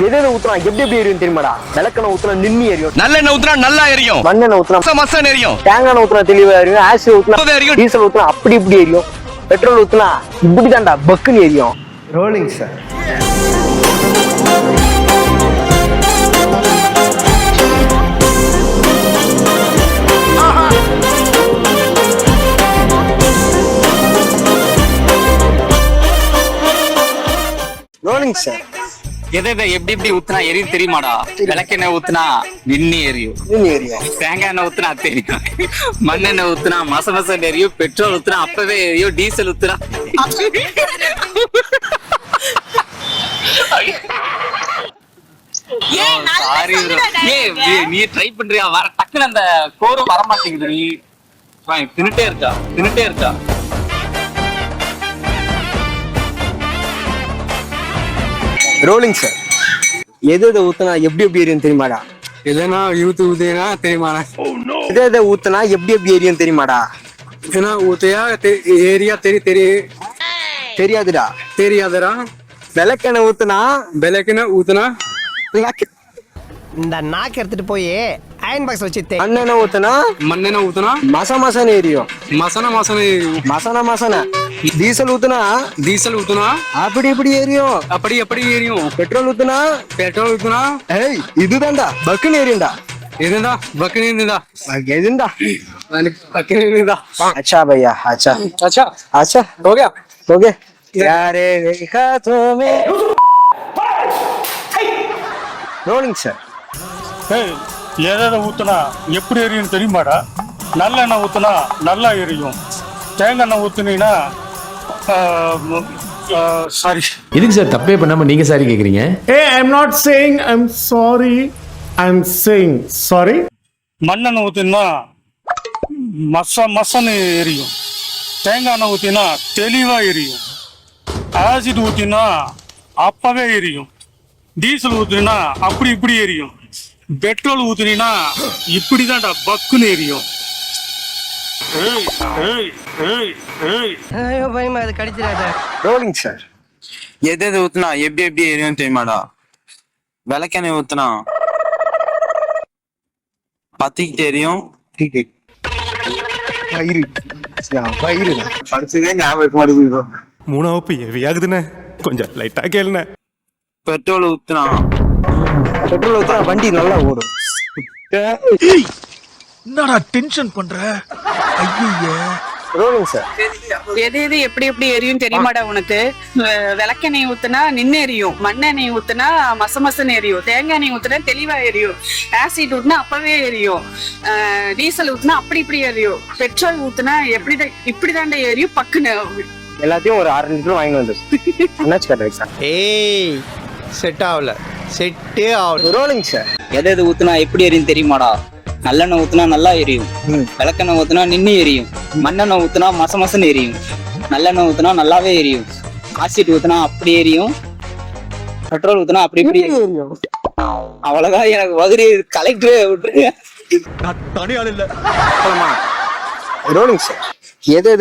எது ஊத்துனா எப்படி எப்படி எரியும் தெரியுமாடா? விளக்கெண்ணெய் ஊத்துனா நின்னு எரியும், நல்லெண்ணெய் ஊத்துனா நல்லா எரியும், மண்ணெண்ணெய் ஊத்துனா மசன் எரியும், தேங்காய் எண்ணெய் ஊத்துனா தெளிவா எரியும், ஆசிட் ஊத்துனா எரியும், டீசல் ஊத்துனா அப்படி இப்படி எரியும், பெட்ரோல் ஊத்துனா இப்படிதான்டா பக்குன்னு எரியும். Rolling sir. Rolling sir. எதை எப்படி எப்படி ஊத்துனா எரியும் தெரியுமாடா? விளக்கெண்ணெய் ஊத்துனா நின்னு எரியும், தேங்காய் எண்ணெய் ஊத்துனா தெரியும், மண்ணெண்ணெய் ஊத்துனா மசமசன் எரியும், பெட்ரோல் ஊத்துனா அப்பவே எரியும், டீசல் ஊத்துனா நீ ட்ரை பண்றியா? வர டக்குன்னு அந்த கோரம் வர மாட்டேங்குது. நீ தின்னுட்டே இருக்கா. Rolling sir. எது ஊத்துனா எப்படி எப்படி எரியும் தெரியுமாடா? எதனா ஊத்துனா தெரியுமாடா? எது ஊத்துனா எப்படி எப்படி எரியும் தெரியுமாடா? எதனா ஊத்தையா ஏரியா தெரியாதுடா. தெரியாதடா. விளக்கெண்ணெய் ஊத்துனா இந்த நாக்கு எடுத்துட்டு போய் அயன் பாக்ஸ் வச்சு மண்ணெண்ணெய் ஊத்துனா மசமசன் எரியும், மசன டீசல் ஊத்துனா அப்படி இப்படி எரியும், பெட்ரோல் ஊத்துனா ஏய் இதுதான்டா பக்குன்னு எரியும்டா. இதுதான் பக்கனீந்தா எதுண்டா பக்கனீந்தா. अच्छा भैया अच्छा हो गया यारे देखा तुम्हें. Rolling sir. எதை ஊத்துனா எப்படி எரியும் தெரியுமாடா? நல்லெண்ணெய் ஊத்துனா நல்லா எரியும், தேங்காய் எண்ணெய் ஊத்துனீங்கன்னா சாரி. எதுக்கு சார் தப்பே பண்ணாம நீங்க சாரி கேக்குறீங்க? I'm not saying I'm sorry, I'm saying sorry. மண்ணெண்ணெய் ஊத்தினா மசன்னு எரியும், தேங்காய் எண்ணெய் ஊத்தினா தெளிவா எரியும், ஆசிட் ஊத்தினா அப்பவே எரியும், டீசல் ஊத்துனா அப்படி இப்படி எரியும், பெட்ரோல் ஊத்துனா இப்படிதான்டா பக்குன்னு எரியும். Rolling sir. எது ஊத்துனா எப்படி எப்படி எரியும் தெரியுமாடா? விளக்கெண்ணெய் ஊத்துனா பத்திக்கிட்டு எரியும், மூணாவது எவியாகுதுண்ணே, கொஞ்சம் லைட்டா கேளுண்ணே. பெட்ரோல் ஊத்துனா வண்டி நல்லா ஓடும். என்னடா டென்ஷன் பண்ற? ஐயே. Rolling sir. எது எப்படி எப்படி எரியும் தெரியுமாடா உனக்கு? விளக்கெண்ணெய் ஊத்துனா நின்னு எரியும், மண்ணெண்ணெய் ஊத்துனா மசமசன்னு எரியும், தேங்காய் எண்ணெய் ஊத்துனா தெளிவா எரியும், ஆசிட் ஊத்துனா அப்பவே எரியும், டீசல் ஊத்துனா அப்படி இப்படி எரியும், பெட்ரோல் ஊத்துனா இப்படிதாண்டா எரியும் பக்குன்னு. எல்லாத்தையும் ஒரு 6 லிட்டர் வாங்கி வந்து என்னாச்சு கரெக்ட் சார். ஏய் செட் ஆகல, செட்டே ஆகல. Rolling sir. எது ஊத்துனா எப்படி எரியும் தெரியுமாடா? நல்லெண்ணெய் ஊத்துனா நல்லா எரியும், விளக்கெண்ணெய் ஊத்துனா நின்னு எரியும், மண்ணெண்ணெய் ஊத்துனா மசமசன்னு எரியும், நல்லெண்ணெய் ஊத்துனா நல்லாவே எரியும், ஆசிட் ஊத்துனா அப்படி எரியும், பெட்ரோல் ஊத்துனா அப்படி இப்படி எரியும். அவ்வளவுதான். எனக்கு வகுரி கலெக்டரே விட்டுருங்க. தனியாள் இல்ல. Rolling sir. எது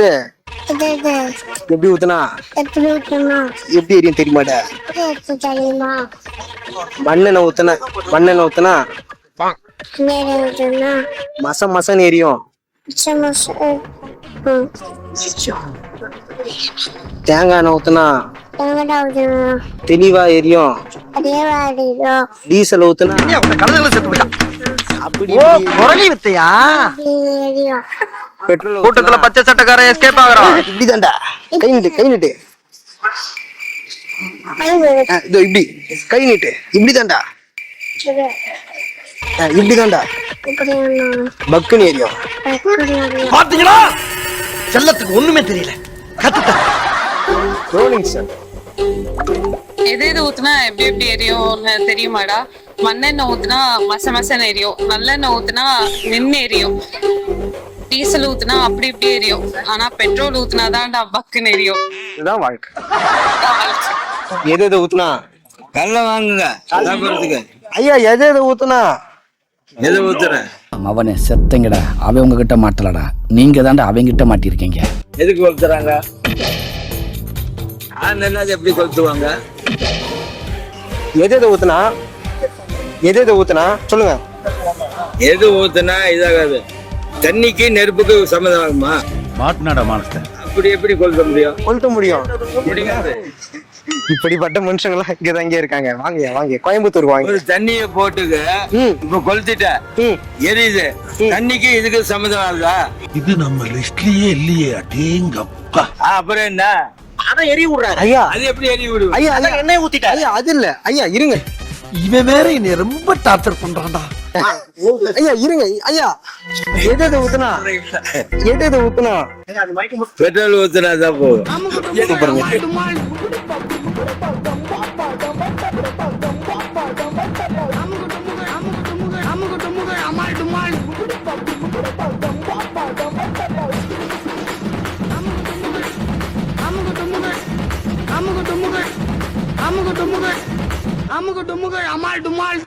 எப்படி ஊத்துனா எப்படி எரியும் தெரியுமாடா? மண்ணெண்ணெய் ஊத்துனா மசன்னு எரியும், தேங்காய் எண்ணெய் ஊத்துனா தெளிவா எரியும், டீசல் ஊத்துனா அப்படி வித்தையா. பெட்ரோல் கூட்டத்துல பச்சை சட்டக்காரன் எஸ்கேப் ஆகுறான். இப்படிதான்டா கை நீட்டு இப்படி கை நீட்டு இப்படிதான்டா பக்குன்னு எரியும். பாத்தீங்களா? செல்லத்துக்கு ஒண்ணுமே தெரியல. கத்துட்ட. Rolling sir. எது ஊத்துனா எப்படி எப்படி எரியும் தெரியுமாடா? மண்ணெண்ணெய் ஊத்துனா மசன்னு எரியும், நல்லெண்ணெய் ஊத்துனா நின்னு எரியும், டீசல் ஊத்துனா அப்படி இப்படி எரியும், ஆனா பெட்ரோல் ஊத்துனாதான்டா பக்குன்னு எரியும். இதுதான் வாழ்க்கை. எது ஊத்துனா கல்ல வாங்குங்க ஐயா? எது ஊத்துனா எது ஊத்துற? அவனே செத்தங்கடா, அவன் உங்ககிட்ட மாட்டலடா, நீங்க தாண்டா அவங்கிட்ட மாட்டிருக்கீங்க. எதுக்கு கொளுத்துறாங்க? எப்படி கொளுத்துவாங்க? எதை ஊத்துனா சொல்லுங்க. எது ஊத்துனா இதாகாது. தண்ணிக்கு நெருப்புக்கு சம்மந்தம் ஆகுமா? மாட்டினாடா மானஸ்தன். அப்படி எப்படி கொளுத்த முடியும்? கொளுத்த முடியும். முடியாது. இப்படிப்பட்ட மனுஷங்களாம் இங்க இருக்காங்க. வாங்க கோயம்புத்தூர் வாங்க. ஒரு தண்ணிய போட்டுக்க, இப்ப கொளுத்திட்ட, எரியுது. தண்ணிக்கு இதுக்கு சம்மந்தம் ஆகுதா? இது நம்ம லிஸ்ட்லயே இல்லையே. அடேங்கப்பா. அப்புறம் என்ன? அதான் எரி விடுறாரு ஐயா. அது எப்படி எரி விடுவோம்? ஐயா எண்ணெய் ஊத்திட்டா ஐயா. அது இல்ல ஐயா, இருங்க. இவன் வேற என்னை ரொம்ப டார்ச்சர் பண்றான்டா. ஐயா இருங்க ஐயா. எதை ஊத்துனா பெட்ரோல் ஊத்துனாதான் போதும். அமுக டுமுக அமால் டுமால்